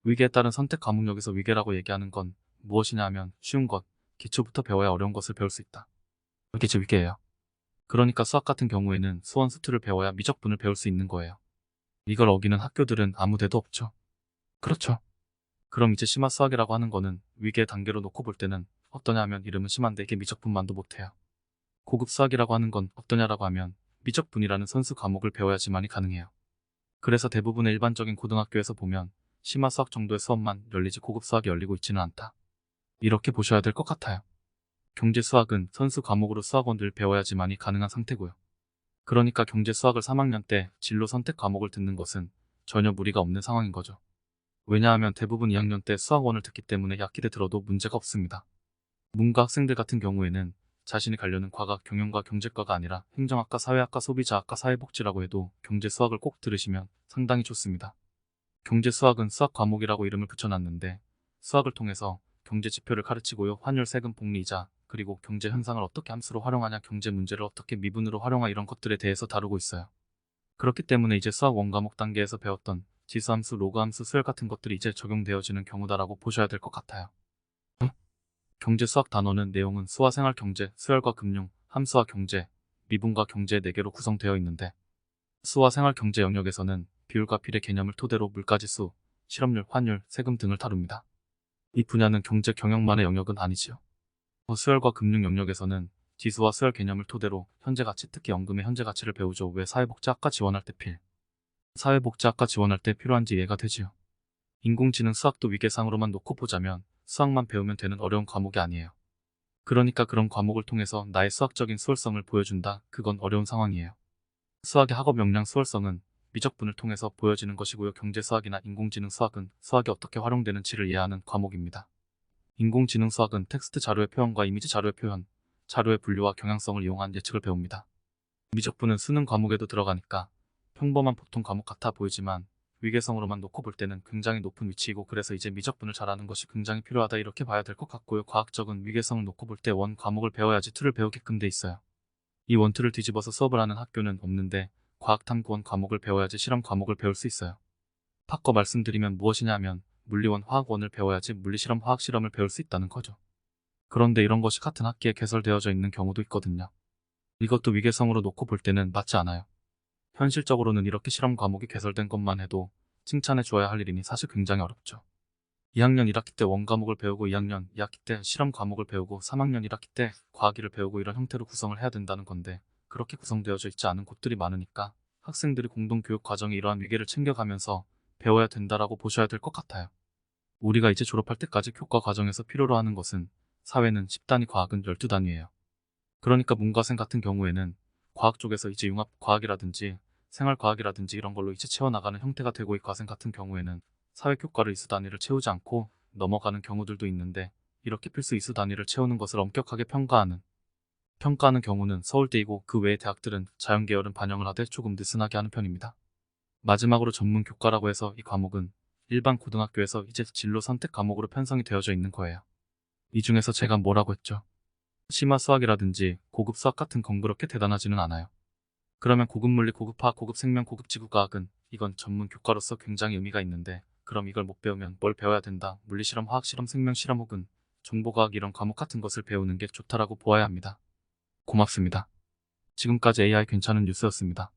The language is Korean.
위계에 따른 선택 과목력에서 위계라고 얘기하는 건 무엇이냐 하면 쉬운 것, 기초부터 배워야 어려운 것을 배울 수 있다. 이게 제 위계예요. 그러니까 수학 같은 경우에는 수원 수투를 배워야 미적분을 배울 수 있는 거예요. 이걸 어기는 학교들은 아무 데도 없죠. 그렇죠. 그럼 이제 심화 수학이라고 하는 거는 위계 단계로 놓고 볼 때는 어떠냐 하면 이름은 심한데 이게 미적분만도 못해요. 고급 수학이라고 하는 건 어떠냐라고 하면 미적분이라는 선수 과목을 배워야지만이 가능해요. 그래서 대부분의 일반적인 고등학교에서 보면 심화 수학 정도의 수업만 열리지 고급 수학이 열리고 있지는 않다. 이렇게 보셔야 될 것 같아요. 경제 수학은 선수 과목으로 수학원들 배워야지만이 가능한 상태고요. 그러니까 경제 수학을 3학년 때 진로 선택 과목을 듣는 것은 전혀 무리가 없는 상황인 거죠. 왜냐하면 대부분 2학년 때 수학원을 듣기 때문에 약기대 들어도 문제가 없습니다. 문과 학생들 같은 경우에는 자신이 가려는 과가 경영과 경제과가 아니라 행정학과, 사회학과, 소비자학과, 사회복지라고 해도 경제 수학을 꼭 들으시면 상당히 좋습니다. 경제 수학은 수학 과목이라고 이름을 붙여놨는데 수학을 통해서 경제 지표를 가르치고요. 환율, 세금, 복리, 이자, 그리고 경제 현상을 어떻게 함수로 활용하냐, 경제 문제를 어떻게 미분으로 활용하냐 이런 것들에 대해서 다루고 있어요. 그렇기 때문에 이제 수학 원과목 단계에서 배웠던 지수함수, 로그함수, 수열 같은 것들이 이제 적용되어지는 경우다라고 보셔야 될 것 같아요. 경제 수학 단원은 내용은 수와 생활 경제, 수열과 금융, 함수와 경제, 미분과 경제 4개로 구성되어 있는데 수와 생활 경제 영역에서는 비율과 비례 개념을 토대로 물가지수, 실업률, 환율, 세금 등을 다룹니다. 이 분야는 경제 경영만의 영역은 아니지요. 수열과 금융 영역에서는 지수와 수열 개념을 토대로 현재 가치, 특히 연금의 현재 가치를 배우죠. 왜 사회복지학과 지원할 때 사회복지학과 지원할 때 필요한지 이해가 되지요. 인공지능 수학도 위계상으로만 놓고 보자면 수학만 배우면 되는 어려운 과목이 아니에요. 그러니까 그런 과목을 통해서 나의 수학적인 수월성을 보여준다. 그건 어려운 상황이에요. 수학의 학업 역량 수월성은 미적분을 통해서 보여지는 것이고요. 경제 수학이나 인공지능 수학은 수학이 어떻게 활용되는지를 이해하는 과목입니다. 인공지능 수학은 텍스트 자료의 표현과 이미지 자료의 표현, 자료의 분류와 경향성을 이용한 예측을 배웁니다. 미적분은 수능 과목에도 들어가니까 평범한 보통 과목 같아 보이지만 위계성으로만 놓고 볼 때는 굉장히 높은 위치이고 그래서 이제 미적분을 잘하는 것이 굉장히 필요하다 이렇게 봐야 될 것 같고요. 과학적인 위계성을 놓고 볼 때 원 과목을 배워야지 투를 배우게끔 돼 있어요. 이 원투를 뒤집어서 수업을 하는 학교는 없는데 과학탐구원 과목을 배워야지 실험 과목을 배울 수 있어요. 바꿔 말씀드리면 무엇이냐 하면 물리원 화학원을 배워야지 물리실험 화학실험을 배울 수 있다는 거죠. 그런데 이런 것이 같은 학기에 개설되어져 있는 경우도 있거든요. 이것도 위계성으로 놓고 볼 때는 맞지 않아요. 현실적으로는 이렇게 실험 과목이 개설된 것만 해도 칭찬해 주어야 할 일이니 사실 굉장히 어렵죠. 2학년 1학기 때 원과목을 배우고 2학년 2학기 때 실험 과목을 배우고 3학년 1학기 때 과학기를 배우고 이런 형태로 구성을 해야 된다는 건데 그렇게 구성되어져 있지 않은 곳들이 많으니까 학생들이 공동교육 과정에 이러한 위계를 챙겨가면서 배워야 된다라고 보셔야 될 것 같아요. 우리가 이제 졸업할 때까지 교과 과정에서 필요로 하는 것은 사회는 10단위, 과학은 12단위예요. 그러니까 문과생 같은 경우에는 과학 쪽에서 이제 융합과학이라든지 생활과학이라든지 이런 걸로 이제 채워나가는 형태가 되고 이과생 같은 경우에는 사회교과를 이수 단위를 채우지 않고 넘어가는 경우들도 있는데 이렇게 필수 이수 단위를 채우는 것을 엄격하게 평가하는 경우는 서울대이고 그 외의 대학들은 자연계열은 반영을 하되 조금 느슨하게 하는 편입니다. 마지막으로 전문 교과라고 해서 이 과목은 일반 고등학교에서 이제 진로 선택 과목으로 편성이 되어져 있는 거예요. 이 중에서 제가 뭐라고 했죠? 심화 수학이라든지 고급 수학 같은 건 그렇게 대단하지는 않아요. 그러면 고급 물리, 고급 화학, 고급 생명, 고급 지구과학은 이건 전문 교과로서 굉장히 의미가 있는데 그럼 이걸 못 배우면 뭘 배워야 된다. 물리실험, 화학실험, 생명실험 혹은 정보과학 이런 과목 같은 것을 배우는 게 좋다라고 보아야 합니다. 고맙습니다. 지금까지 AI 괜찮은 뉴스였습니다.